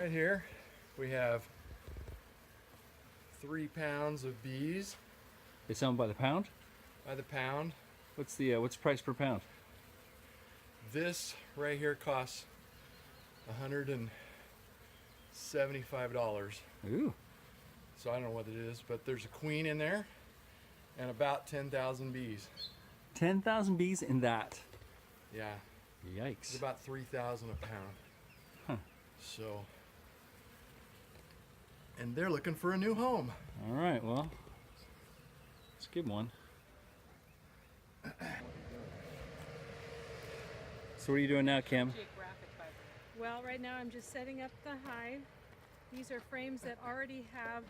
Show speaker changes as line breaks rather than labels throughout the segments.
Right here we have 3 pounds of bees
They sell them by the pound?
by the pound.
What's the price per pound?
This right here costs $175.
Ooh.
So I don't know what it is, but there's a queen in there and about 10,000 bees.
10,000 bees in that.
Yeah, it's
Yikes.
about 3,000 a pound.
Huh.
So, and they're looking for a new home.
All right, well, let's give one. So what are you doing now, Kim?
Well, right now I'm just setting up the hive. These are frames that already have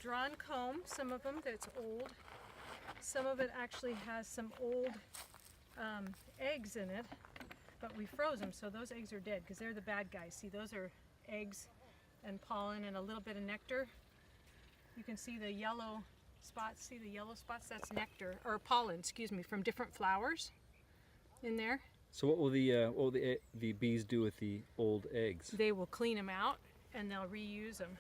drawn comb, some of them that's old. Some of it actually has some old eggs in it, but we froze them, so those eggs are dead because they're the bad guys. See, those are eggs and pollen and a little bit of nectar. You can see the yellow spots. See the yellow spots? That's nectar, or pollen, excuse me, from different flowers in there.
So what will the bees do with the old eggs?
They will clean them out and they'll reuse them.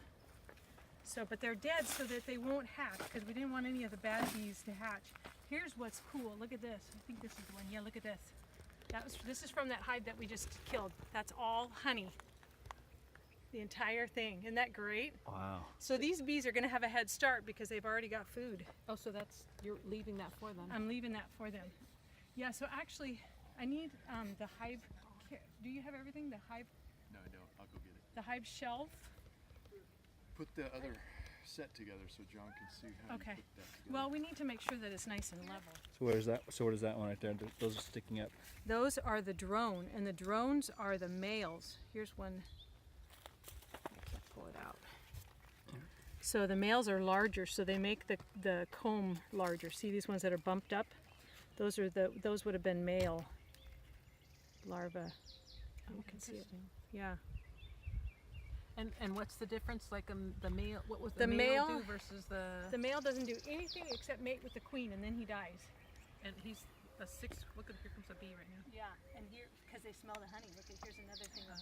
So, but they're dead so that they won't hatch because we didn't want any of the bad bees to hatch. Here's what's cool. Look at this. I think this is the one. Yeah, look at this. This is from that hive that we just killed. That's all honey. The entire thing. Isn't that great?
Wow.
So these bees are going to have a head start because they've already got food.
Oh, so you're leaving that for them.
I'm leaving that for them. Yeah, so actually I need the hive. Do you have everything? The hive?
No, I don't. I'll go get it.
The hive shelf?
Put the other set together so John can see how
Okay.
you put that together.
Well, we need to make sure that it's nice and level.
So what is that? So what is that one right there? Those are sticking up.
Those are the drone, and the drones are the males. Here's one. I can't pull it out. So the males are larger, so they make the comb larger. See these ones that are bumped up? Those would have been male larvae. You can see it. Yeah.
And what's the difference? Like the male, what was
The
the male
male-
do versus the?
The male doesn't do anything except mate with the queen, and then he dies.
And he's a 6. Look at, here comes a bee right now.
Yeah, and here, because they smell the honey. Look, here's another thing of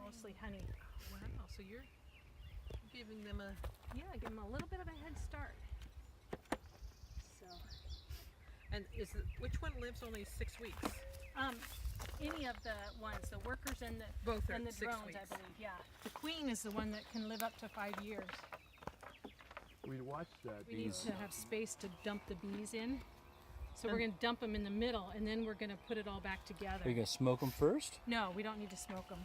mostly honey.
Wow. So you're giving them a.
Yeah, give them a little bit of a head start. So,
And which one lives only 6 weeks?
any of the ones, the workers and the
Both are
and the
6
drones,
weeks.
I believe. Yeah, the queen is the one that can live up to 5 years.
We watched that.
We need to have space to dump the bees in. So we're going to dump them in the middle, and then we're going to put it all back together.
Are you gonna smoke them first?
No, we don't need to smoke them.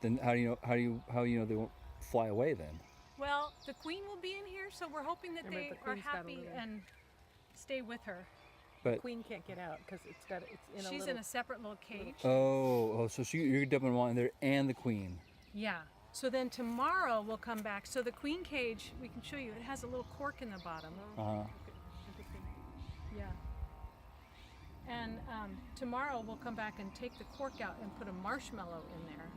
Then how do you know they won't fly away then?
Well, the queen will be in here, so we're hoping that
Yeah,
they
but the
are
queen's gotta
happy
live.
and stay with her.
But
Queen can't get out because it's in a
She's
little.
in a separate little cage.
so you're dumping one in there and the queen.
Yeah. So then tomorrow we'll come back. So the queen cage, we can show you, it has a little cork in the bottom. Yeah. And tomorrow we'll come back and take the cork out and put a marshmallow in there.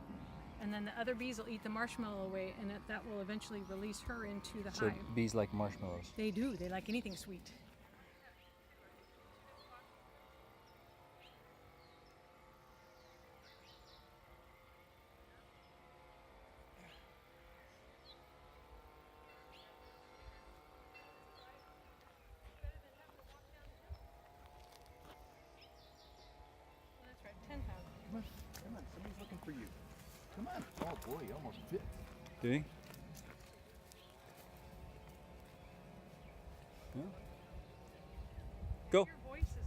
And then the other bees will eat the marshmallow away, and that will eventually release her into the
So
hive.
bees like marshmallows.
They do. They like anything sweet. That's right, 10,000.
Come on, somebody's looking for you. Come on. Oh boy, you almost fit.
Do you? Yeah. Go.
Your voices.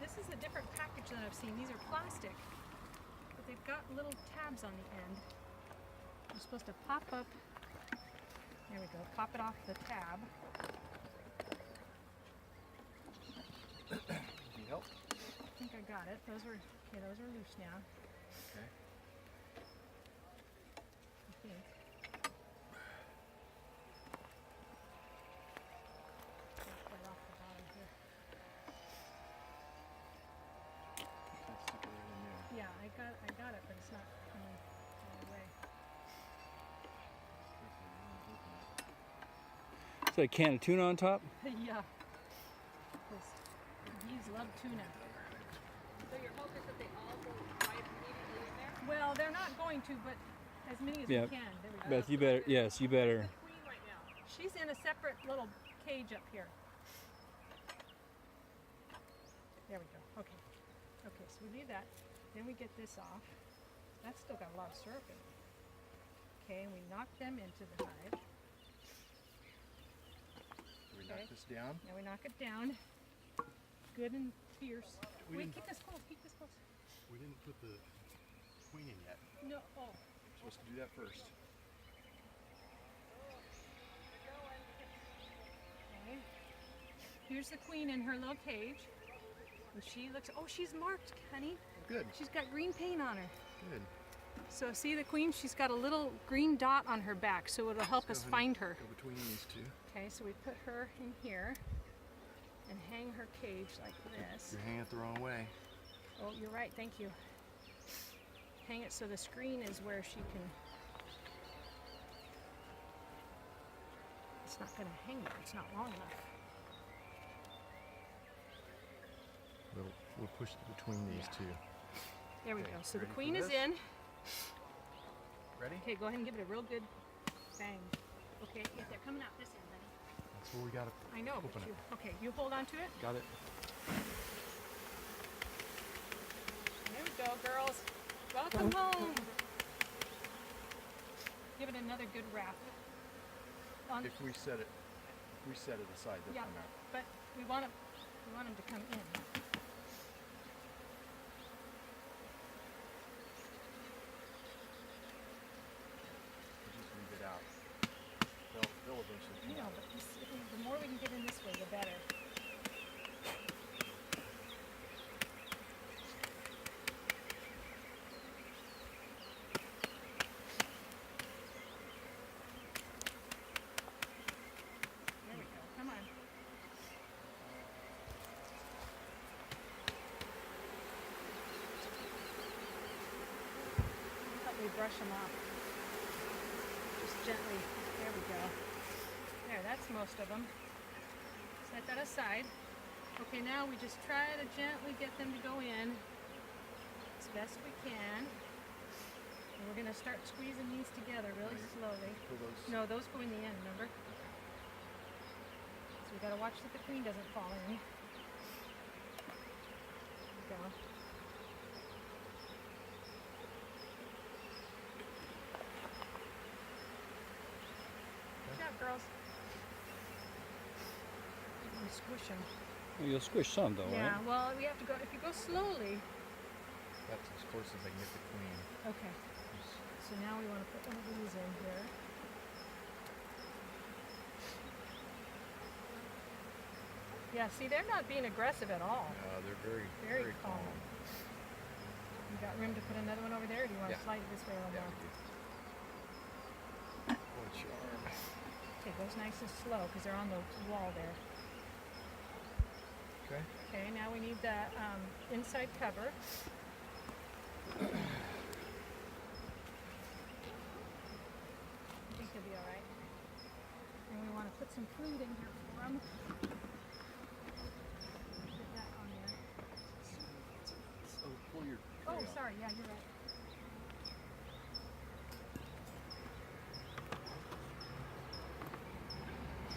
This is a different package than I've seen. These are plastic, but they've got little tabs on the end. You're supposed to pop up. There we go. Pop it off the tab.
Need help?
I think I got it. Those are loose now.
Okay.
I think. Right off the bottom here.
Let's stick it right in there.
Yeah, I got it, but it's not coming all the way.
So a can of tuna on top.
Yeah. Because bees love tuna.
So your hope is that they all go right immediately in there?
Well, they're not going to, but as many as
Yeah.
we can. There we go.
Beth, you better. Yes, you better.
Queen right now.
She's in a separate little cage up here. There we go. Okay. Okay, so we leave that. Then we get this off. That's still got a lot of syrup in it. Okay, and we knock them into the hive.
We
Okay.
knock this down.
Now we knock it down. Good and fierce.
We
Wait,
didn't-
keep this close. Keep this close.
We didn't put the queen in yet.
No. Oh.
We're supposed to do that first.
Okay. Here's the queen in her little cage. And she looks. Oh, she's marked, honey.
Good.
She's got green paint on her.
Good.
So see the queen? She's got a little green dot on her back, so it'll help
Let's
us
go, honey.
find her.
Go between these two.
Okay, so we put her in here and hang her cage like this.
You're hanging it the wrong way.
Oh, you're right. Thank you. Hang it so the screen is where she can. It's not going to hang there. It's not long enough.
We'll push it between these two.
There we
Okay,
go. So the
ready for
queen is
this?
in.
Ready?
Okay, go ahead and give it a real good bang. Okay, if they're coming out this end, honey.
That's where we got to.
I know, but
Open
you. Okay, you hold on to it.
Got it.
There we go, girls. Welcome home. Give it another good wrap. On,
If we set it aside, they'll
yeah,
come out.
but we want them to come in.
Just leave it out. They'll eventually come
You know,
out.
but the more we can get in this way, the better. There we go. Come on. Help me brush them off. Just gently. There we go. There, that's most of them. Set that aside. Okay, now we just try to gently get them to go in as best we can. And we're going to start squeezing these together really slowly.
Pull those.
No, those go in the end, remember? So we got to watch that the queen doesn't fall in. There we go. Good job, girls. We squish them.
Well, you'll squish some though,
Yeah,
right?
well, we have to go, if you go slowly.
That's as close as I can get the queen.
Okay, so now we want to put one of these in here. Yeah, see, they're not being aggressive at all.
They're very,
Very calm. You got room to put another one over there, or do you want to
Yeah.
slide it this way a little
Yeah,
more?
we do. Boy, charm.
Okay, goes nice and slow because they're on the wall there.
Okay.
Okay, now we need the inside cover. I think they'll be all right. And we want to put some food in here for them. Put that on there.
So pull your.
Oh,
tray out.
sorry. Yeah, you're right.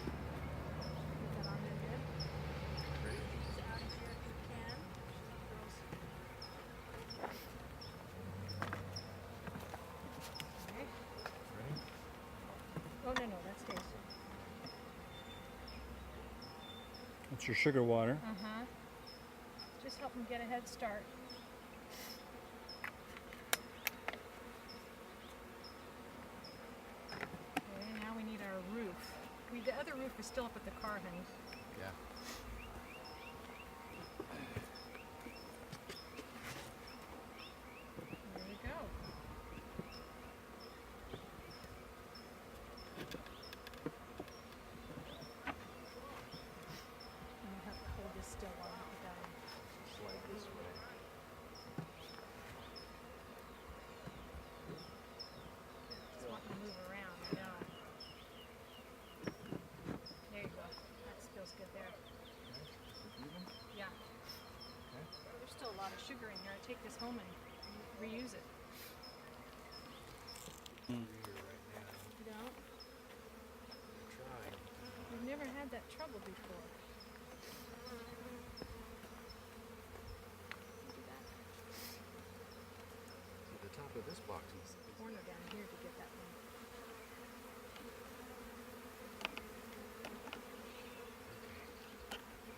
Put that on there good.
Ready?
These out of here if you can. Girls. Okay.
Ready?
Oh, no, that stays.
That's your sugar water.
Uh-huh. Just help them get a head start. Okay, now we need our roof. The other roof is still up at the car, honey.
Yeah.
There you go. And we'll have to hold this still while I put that on.
Slide this way.
Just want to move around, I know. There you go. That feels good there.
Okay. Even?
Yeah.
Okay.
There's still a lot of sugar in here. I take this home and reuse it.
Here right now.
You don't?
Trying.
We've never had that trouble before. Look at that
See, the top of this box is
corner down here to get that one.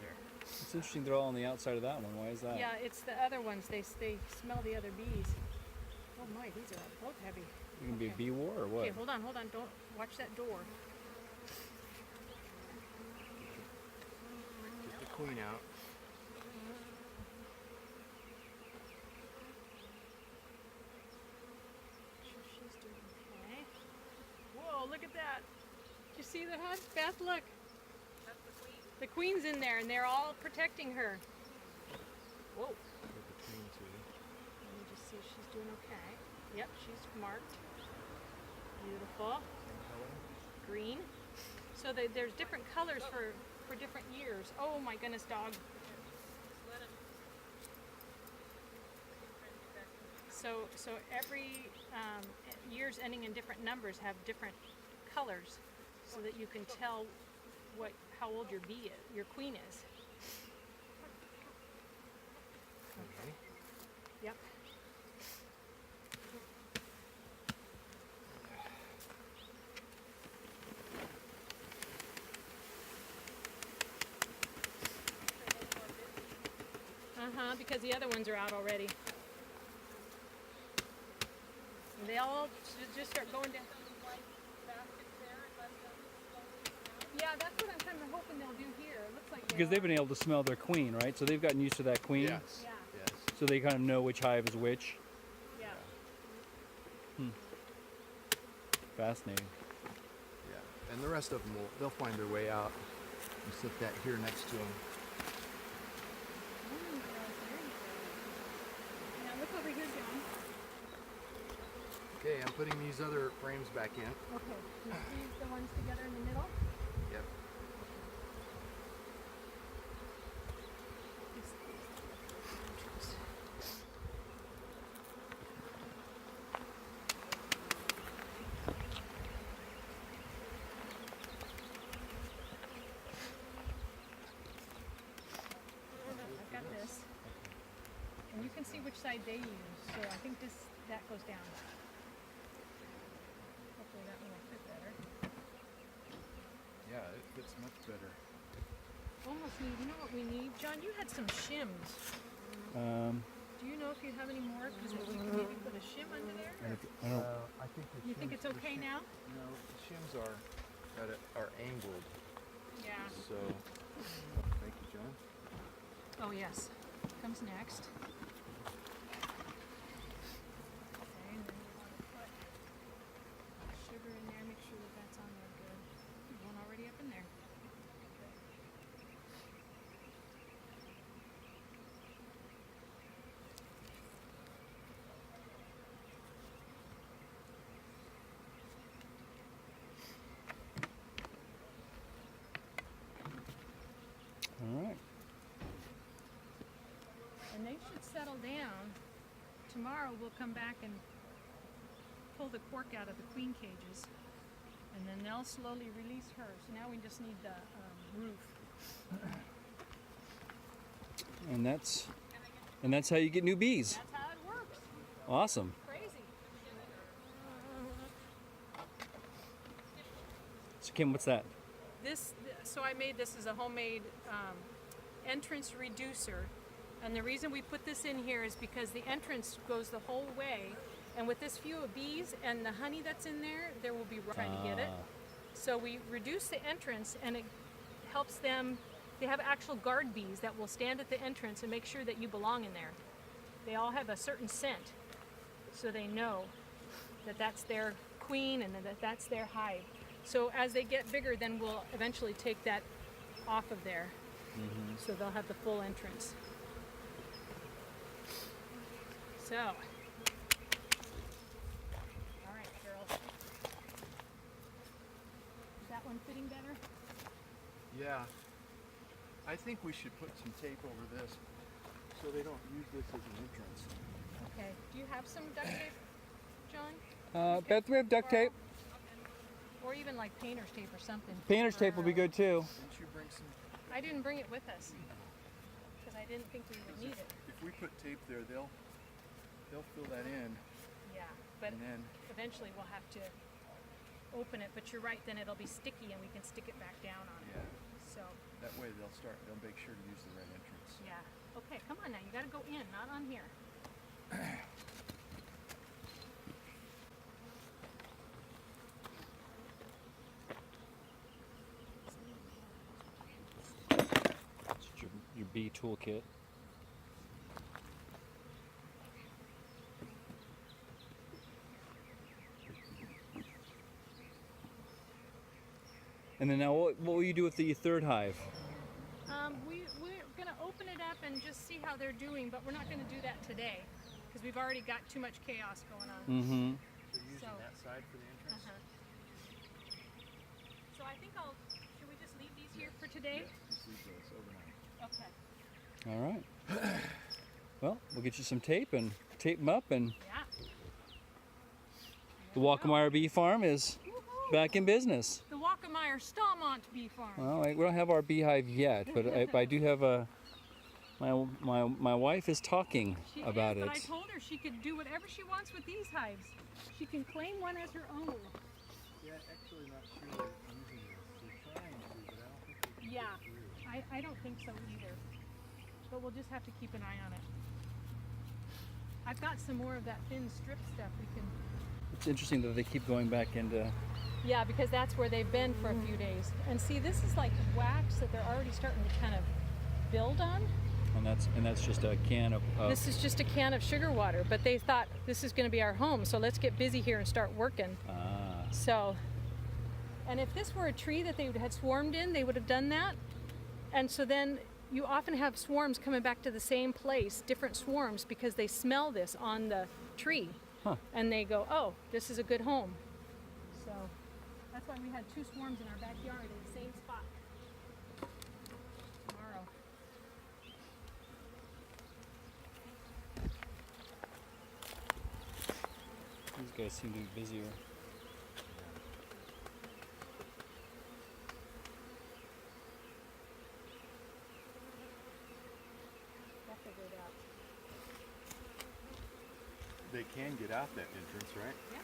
there.
It's interesting they're all on the outside of that one. Why is that?
Yeah, it's the other ones. They smell the other bees. Oh my, these are both heavy.
It can be a
Okay.
bee war or what?
Okay, hold on. Don't watch that door.
Get the queen out.
Sure she's doing okay. Whoa, look at that. Did you see the hunt? Beth, look.
That's the queen?
The queen's in there and they're all protecting her. Whoa.
Get the queen too.
Let me just see if she's doing okay. Yep, she's marked. Beautiful.
Same color.
Green. So there's different colors for different years. Oh my goodness, dog.
Let him.
So every years ending in different numbers have different colors, so that you can tell how old your bee is, your queen is.
Okay.
Yep. Because the other ones are out already. And they all just start going down. Yeah, that's what I'm kind of hoping they'll do here. It looks like they
Because they've
are.
been able to smell their queen, right? So they've gotten used to that queen.
Yes.
Yeah.
Yes.
So they kind of know which hive is which.
Yeah.
Fascinating.
Yeah. And the rest of them they'll find their way out. You sit that here next to them.
Now look over here, John.
Okay, I'm putting these other frames back in.
Okay. You see the ones together in the middle?
Yep.
I've got this. And you can see which side they use. So I think that goes down. Hopefully that one will fit better.
Yeah, it fits much better.
Almost need, you know what we need? John, you had some shims. Do you know if you have any more? Because we can maybe put a shim under there?
I don't.
I think the
You think it's okay now?
No, the shims are angled.
Yeah.
So, thank you, John.
Oh yes. Comes next. Okay, and then we want to put sugar in there. Make sure that that's on there good. One already up in there.
All right.
And they should settle down. Tomorrow we'll come back and pull the cork out of the queen cages. And then they'll slowly release her. So now we just need the roof.
And that's how you get new bees.
That's how it works.
Awesome.
Crazy.
So Kim, what's that?
So I made this as a homemade entrance reducer. And the reason we put this in here is because the entrance goes the whole way. And with this few of bees and the honey that's in there, there will be trying to get it. So we reduce the entrance and it helps them. They have actual guard bees that will stand at the entrance and make sure that you belong in there. They all have a certain scent. So they know that that's their queen and that that's their hive. So as they get bigger, then we'll eventually take that off of there. So they'll have the full entrance. So, all right, girls. Is that one fitting better?
Yeah. I think we should put some tape over this so they don't use this as an entrance.
Okay. Do you have some duct tape, John?
Beth, we have duct tape.
Or even like painter's tape or something.
Painter's tape will be good too.
Didn't you bring some?
I didn't bring it with us because I didn't think we would need it.
If we put tape there, they'll fill that in,
Yeah, but
and then
eventually we'll have to open it. But you're right, then it'll be sticky and we can stick it back down on it.
yeah,
So,
that way they'll make sure to use the right entrance.
yeah. Okay, come on now. You got to go in, not on here.
It's your bee toolkit. And then now, what will you do with the third hive?
We're going to open it up and just see how they're doing, but we're not going to do that today because we've already got too much chaos going on.
Mm-hmm.
So you're using that side for the entrance?
So I think should we just leave these here for today?
Just leave those overnight.
Okay.
All right. Well, we'll get you some tape and tape them up, and
Yeah.
the Wackemeyer Bee Farm is
Woohoo!
back in business.
The Wackemeyer Stalmont Bee Farm.
Well, we don't have our beehive yet, but I do have my wife is talking
She
about
is,
it.
but I told her she could do whatever she wants with these hives. She can claim one as her own.
Yeah, actually not sure they're using this. They're trying to, but I don't think they can
Yeah,
get through.
I don't think so either. But we'll just have to keep an eye on it. I've got some more of that thin strip stuff we can.
It's interesting that they keep going back into.
Yeah, because that's where they've been for a few days. And see, this is like wax that they're already starting to kind of build on.
And that's just a can of.
This is just a can of sugar water, but they thought this is going to be our home, so let's get busy here and start working. So, and if this were a tree that they had swarmed in, they would have done that. And so then you often have swarms coming back to the same place, different swarms, because they smell this on the tree.
Huh.
And they go, oh, this is a good home. So that's why we had 2 swarms in our backyard in the same spot. Tomorrow.
These guys seem to be busier.
That figured out.
They can get out that entrance, right?
Yeah.